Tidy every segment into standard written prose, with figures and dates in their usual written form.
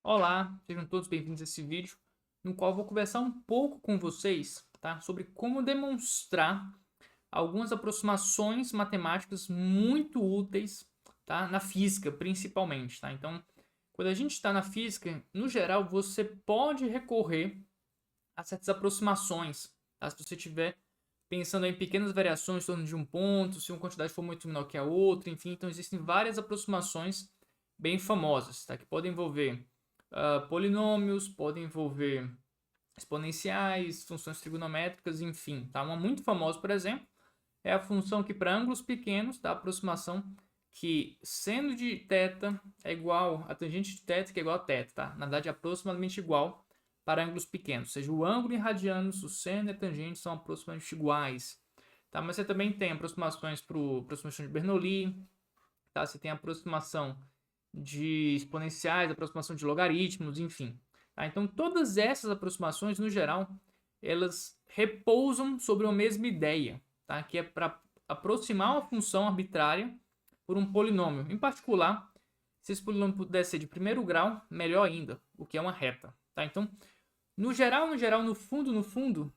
Olá, sejam todos bem-vindos a esse vídeo, no qual eu vou conversar um pouco com vocês, tá, sobre como demonstrar algumas aproximações matemáticas muito úteis, tá, na física, principalmente, tá? Então, quando a gente está na física, no geral, você pode recorrer a certas aproximações, tá? Se você estiver pensando em pequenas variações em torno de um ponto, se uma quantidade for muito menor que a outra, enfim, então existem várias aproximações bem famosas, tá? Que podem envolver polinômios, podem envolver exponenciais, funções trigonométricas, enfim. Tá? Uma muito famosa, por exemplo, é a função que para ângulos pequenos dá a aproximação que seno de θ é igual a tangente de θ, que é igual a θ, tá? Na verdade, é aproximadamente igual para ângulos pequenos. Ou seja, o ângulo em radianos, o seno e a tangente são aproximadamente iguais. Tá? Mas você também tem aproximações para aproximação de Bernoulli, tá? Você tem aproximação de exponenciais, aproximação de logaritmos, enfim. Tá? Então, todas essas aproximações, no geral, elas repousam sobre uma mesma ideia, tá? Que é para aproximar uma função arbitrária por um polinômio. Em particular, se esse polinômio puder ser de primeiro grau, melhor ainda, o que é uma reta. Tá? Então, no geral, no fundo,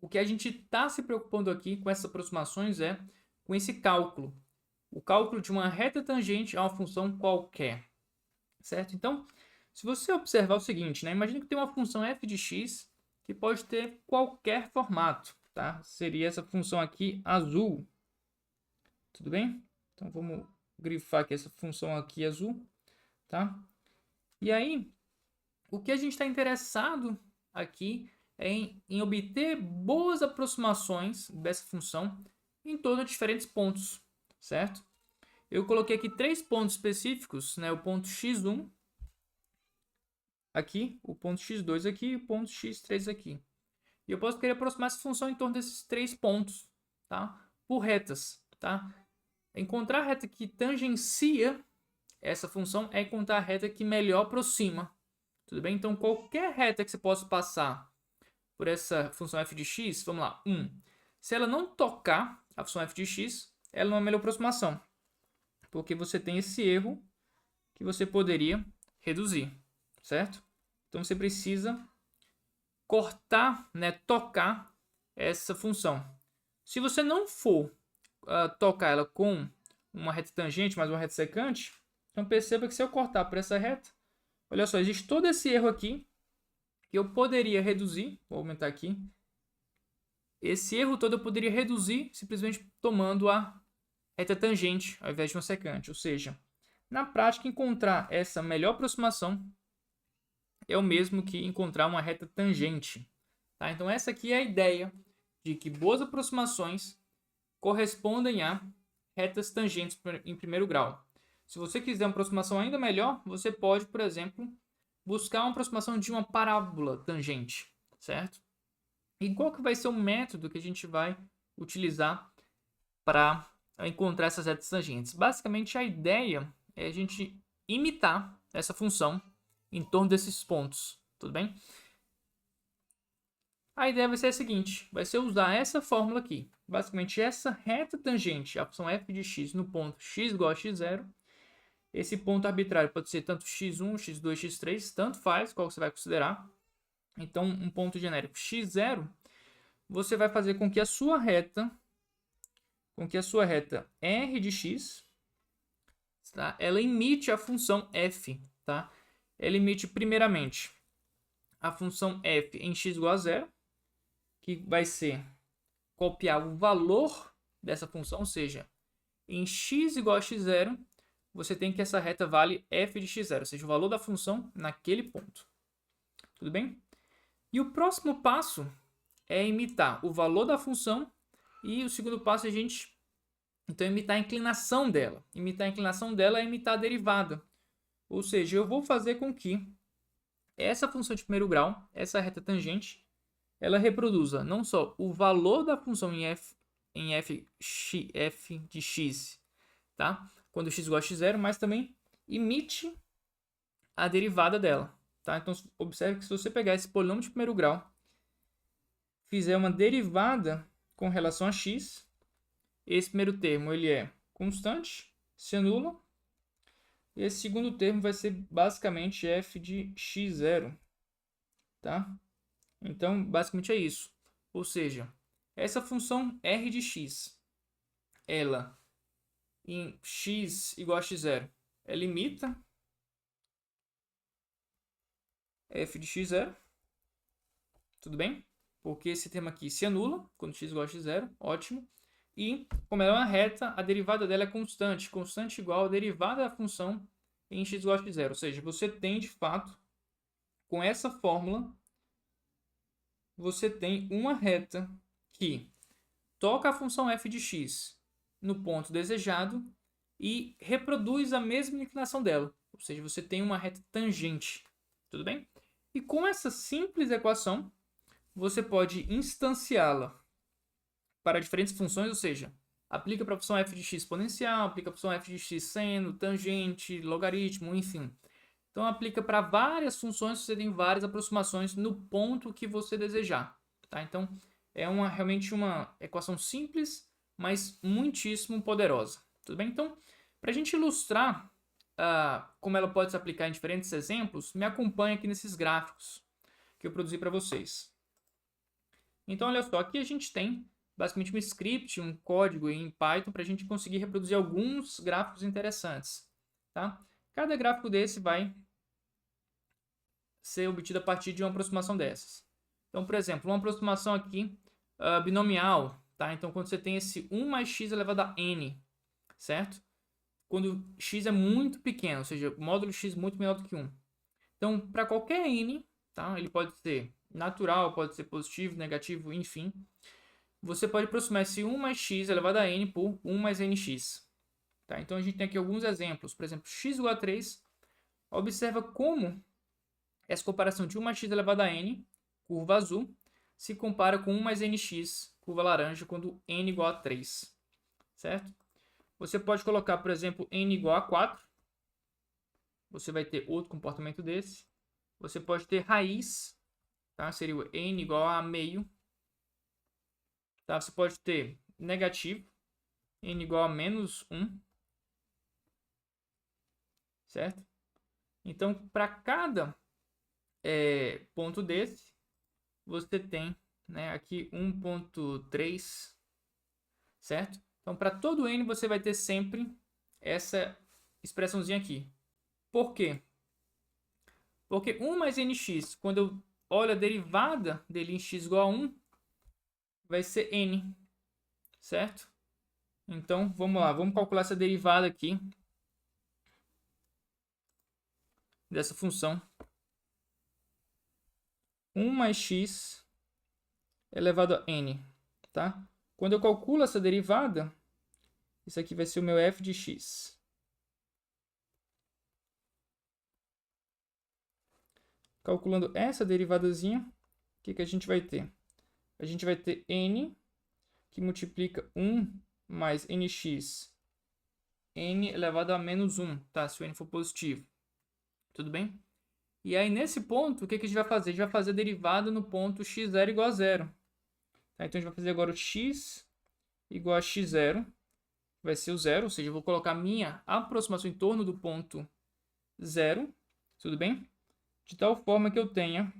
o que a gente está se preocupando aqui com essas aproximações é com esse cálculo. O cálculo de uma reta tangente a uma função qualquer, certo? Então, se você observar o seguinte, né? Imagina que tem uma função f de x que pode ter qualquer formato, tá? Seria essa função aqui azul, tudo bem? Então, vamos grifar aqui essa função aqui azul, tá? E aí, o que a gente está interessado aqui é em obter boas aproximações dessa função em torno de diferentes pontos, certo? Eu coloquei aqui três pontos específicos, né? O ponto x1 aqui, o ponto x2 aqui e o ponto x3 aqui. E eu posso querer aproximar essa função em torno desses três pontos, tá? Por retas, tá? Encontrar a reta que tangencia essa função é encontrar a reta que melhor aproxima, tudo bem? Então, qualquer reta que você possa passar por essa função f de x, vamos lá, 1. Se ela não tocar a função f de x, ela não é a melhor aproximação, porque você tem esse erro que você poderia reduzir, certo? Então, você precisa cortar, né, tocar essa função. Se você não for tocar ela com uma reta tangente, mas uma reta secante, então perceba que se eu cortar por essa reta, olha só, existe todo esse erro aqui que eu poderia reduzir, vou aumentar aqui. Esse erro todo eu poderia reduzir simplesmente tomando a reta tangente ao invés de uma secante. Ou seja, na prática, encontrar essa melhor aproximação é o mesmo que encontrar uma reta tangente. Tá? Então, essa aqui é a ideia de que boas aproximações correspondem a retas tangentes em primeiro grau. Se você quiser uma aproximação ainda melhor, você pode, por exemplo, buscar uma aproximação de uma parábola tangente, certo? E qual que vai ser o método que a gente vai utilizar para encontrar essas retas tangentes? Basicamente, a ideia é a gente imitar essa função em torno desses pontos, tudo bem? A ideia vai ser a seguinte, vai ser usar essa fórmula aqui. Basicamente, essa reta tangente, a função f de x no ponto x igual a x0. Esse ponto arbitrário pode ser tanto x1, x2, x3, tanto faz qual você vai considerar. Então, um ponto genérico x0, você vai fazer com que a sua reta r de x, tá? Ela imite a função f, tá? Ela imite primeiramente a função f em x igual a 0, que vai ser copiar o valor dessa função, ou seja, em x igual a x0, você tem que essa reta vale f de x0, ou seja, o valor da função naquele ponto. Tudo bem? E o próximo passo é imitar o valor da função e o segundo passo é a gente então imitar a inclinação dela. Imitar a inclinação dela é imitar a derivada. Ou seja, eu vou fazer com que essa função de primeiro grau, essa reta tangente, ela reproduza não só o valor da função f de x, tá? Quando x igual a x0, mas também imite a derivada dela. Tá? Então, observe que se você pegar esse polinômio de primeiro grau, fizer uma derivada com relação a x, esse primeiro termo ele é constante, se anula. Esse segundo termo vai ser basicamente f de x0, tá? Então, basicamente é isso. Ou seja, essa função r de x, ela em x igual a x0, ela limita f de x0, tudo bem? Porque esse termo aqui se anula quando x igual a x0, ótimo. E, como ela é uma reta, a derivada dela é constante. Constante igual a derivada da função em x igual a x0. Ou seja, você tem, de fato, com essa fórmula, você tem uma reta que toca a função f de x no ponto desejado e reproduz a mesma inclinação dela. Ou seja, você tem uma reta tangente. Tudo bem? E com essa simples equação, você pode instanciá-la para diferentes funções, ou seja, aplica para a função f de x exponencial, aplica para a função f de x seno, tangente, logaritmo, enfim. Então aplica para várias funções, você tem várias aproximações no ponto que você desejar. Tá? Então é realmente uma equação simples, mas muitíssimo poderosa. Tudo bem? Então, para a gente ilustrar como ela pode se aplicar em diferentes exemplos, me acompanhe aqui nesses gráficos que eu produzi para vocês. Então, olha só, aqui a gente tem basicamente um script, um código em Python para a gente conseguir reproduzir alguns gráficos interessantes. Tá? Cada gráfico desse vai ser obtido a partir de uma aproximação dessas. Então, por exemplo, uma aproximação aqui binomial. Tá? Então, quando você tem esse 1 mais x elevado a n, certo? Quando x é muito pequeno, ou seja, o módulo x muito menor do que 1. Então, para qualquer n, tá? Ele pode ser natural, pode ser positivo, negativo, enfim. Você pode aproximar esse 1 mais x elevado a n por 1 mais nx. Tá? Então, a gente tem aqui alguns exemplos. Por exemplo, x igual a 3. Observa como essa comparação de 1 mais x elevado a n, curva azul, se compara com 1 mais nx, curva laranja, quando n igual a 3. Certo? Você pode colocar, por exemplo, n igual a 4. Você vai ter outro comportamento desse. Você pode ter raiz, tá? Seria o n igual a meio. Tá? Você pode ter negativo, n igual a menos 1. Certo? Então, para cada ponto desse, você tem, né, aqui 1.3, certo? Então, para todo n, você vai ter sempre essa expressãozinha aqui. Por quê? Porque 1 mais nx, quando eu olho a derivada dele em x igual a 1, vai ser n, certo? Então, vamos lá, vamos calcular essa derivada aqui dessa função. 1 mais x elevado a n, tá? Quando eu calculo essa derivada, isso aqui vai ser o meu f de x. Calculando essa derivadazinha, o que a gente vai ter? A gente vai ter n, que multiplica 1 mais nx, n elevado a menos 1, tá? Se o n for positivo. Tudo bem? E aí, nesse ponto, o que a gente vai fazer? A gente vai fazer a derivada no ponto x0 igual a 0. Tá? Então, a gente vai fazer agora o x igual a x0, vai ser o 0, ou seja, eu vou colocar minha aproximação em torno do ponto 0, tudo bem? De tal forma que eu tenha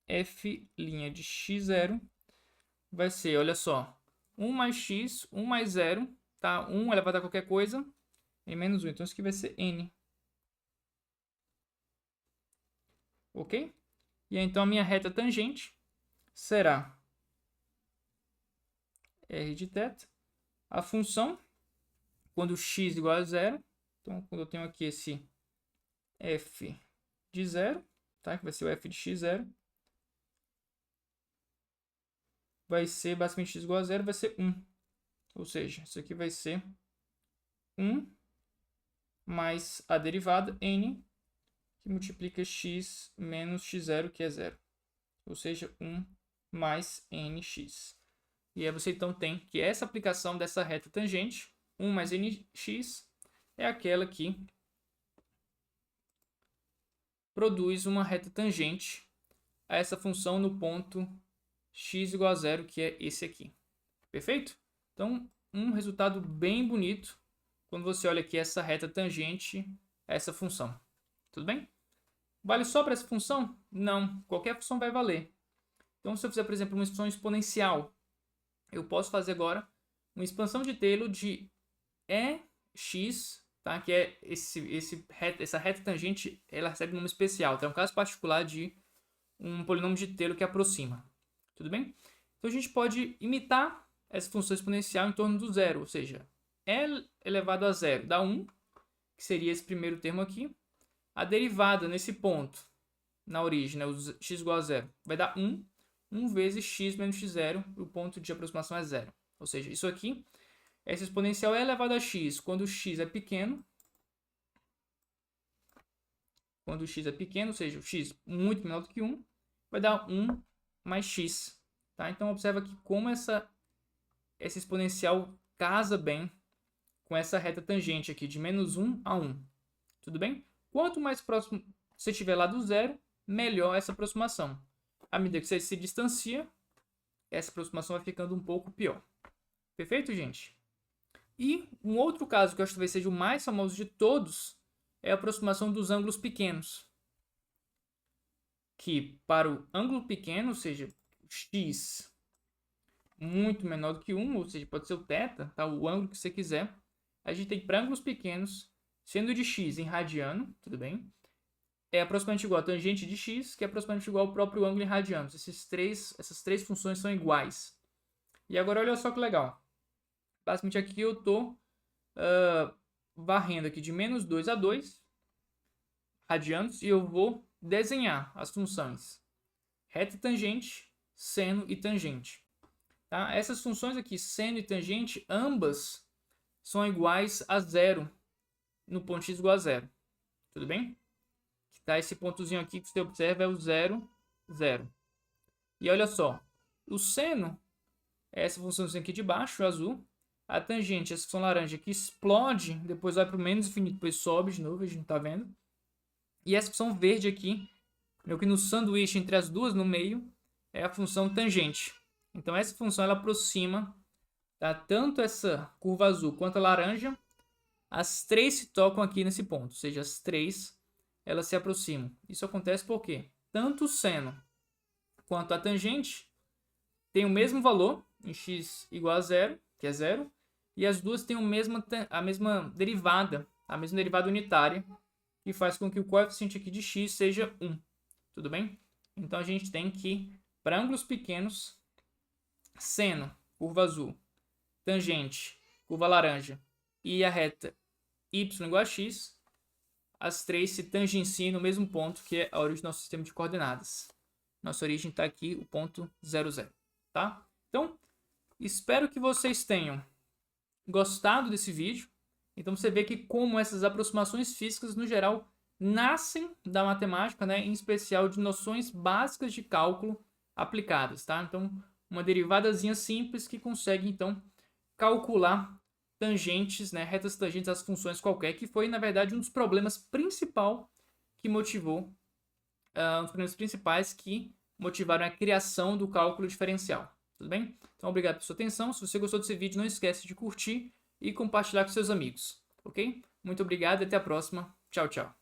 f' de x0 vai ser, olha só, 1 mais x, 1 mais 0, tá? 1 elevado a qualquer coisa, em menos 1. Então, isso aqui vai ser n. Ok? E aí, então, a minha reta tangente será r de θ, a função, quando x igual a 0, então, quando eu tenho aqui esse f de 0, tá? Que vai ser o f de x0, vai ser basicamente x igual a 0, vai ser 1. Ou seja, isso aqui vai ser 1 mais a derivada n, que multiplica x menos x0, que é 0. Ou seja, 1 mais nx. E aí você então tem que essa aplicação dessa reta tangente, 1 mais nx, é aquela que produz uma reta tangente a essa função no ponto x igual a 0, que é esse aqui. Perfeito? Então, um resultado bem bonito quando você olha aqui essa reta tangente essa função. Tudo bem? Vale só para essa função? Não, qualquer função vai valer. Então, se eu fizer, por exemplo, uma expansão exponencial, eu posso fazer agora uma expansão de Taylor de EX, tá? Que é essa reta tangente, ela recebe um nome especial. Tá? É um caso particular de um polinômio de Taylor que aproxima. Tudo bem? Então, a gente pode imitar essa função exponencial em torno do zero, ou seja, E elevado a zero dá 1, que seria esse primeiro termo aqui. A derivada nesse ponto, na origem, né, o x igual a zero, vai dar 1. 1 vezes x menos x0, e o ponto de aproximação é zero. Ou seja, isso aqui, essa exponencial é elevado a x quando o x é pequeno. Quando o x é pequeno, ou seja, o x muito menor do que 1, vai dar 1 mais x. Tá? Então, observa aqui como essa exponencial casa bem com essa reta tangente aqui, de menos 1 a 1. Tudo bem? Quanto mais próximo você estiver lá do zero, melhor essa aproximação. À medida que você se distancia, essa aproximação vai ficando um pouco pior. Perfeito, gente? E um outro caso que eu acho que talvez seja o mais famoso de todos é a aproximação dos ângulos pequenos. Que para o ângulo pequeno, ou seja, x muito menor do que 1, ou seja, pode ser o θ, tá? O ângulo que você quiser, a gente tem para ângulos pequenos, sendo de x em radiano, tudo bem? É aproximadamente igual a tangente de x, que é aproximadamente igual ao próprio ângulo em radianos. Essas três funções são iguais. E agora olha só que legal. Basicamente aqui eu estou varrendo aqui de menos 2 a 2 radianos e eu vou desenhar as funções reta e tangente, seno e tangente. Tá? Essas funções aqui, seno e tangente, ambas são iguais a zero no ponto x igual a zero. Tudo bem? Tá, esse pontozinho aqui que você observa é o 0, 0. E olha só, o seno é essa funçãozinha aqui de baixo, o azul. A tangente, essa função laranja que explode, depois vai para o menos infinito, depois sobe de novo, a gente não está vendo. E essa função verde aqui, meio que no sanduíche entre as duas no meio, é a função tangente. Então essa função ela aproxima, tá, tanto essa curva azul quanto a laranja. As três se tocam aqui nesse ponto, ou seja, as três elas se aproximam. Isso acontece porque tanto o seno quanto a tangente têm o mesmo valor, em x igual a zero, que é zero, e as duas têm a mesma derivada unitária, que faz com que o coeficiente aqui de x seja 1. Tudo bem? Então a gente tem que, para ângulos pequenos, seno, curva azul, tangente, curva laranja, e a reta y igual a x, as três se tangenciam no mesmo ponto, que é a origem do nosso sistema de coordenadas. Nossa origem está aqui, o ponto 0, 0. Tá? Então, espero que vocês tenham gostado desse vídeo. Então, você vê que como essas aproximações físicas, no geral, nascem da matemática, né? Em especial de noções básicas de cálculo aplicadas. Tá? Então, uma derivadazinha simples que consegue, então, calcular tangentes, né, retas tangentes às funções qualquer, que foi, na verdade, um dos problemas principais que motivou, um dos problemas principais que motivaram a criação do cálculo diferencial. Tudo bem? Então, obrigado pela sua atenção. Se você gostou desse vídeo, não esquece de curtir e compartilhar com seus amigos. Ok? Muito obrigado e até a próxima. Tchau, tchau.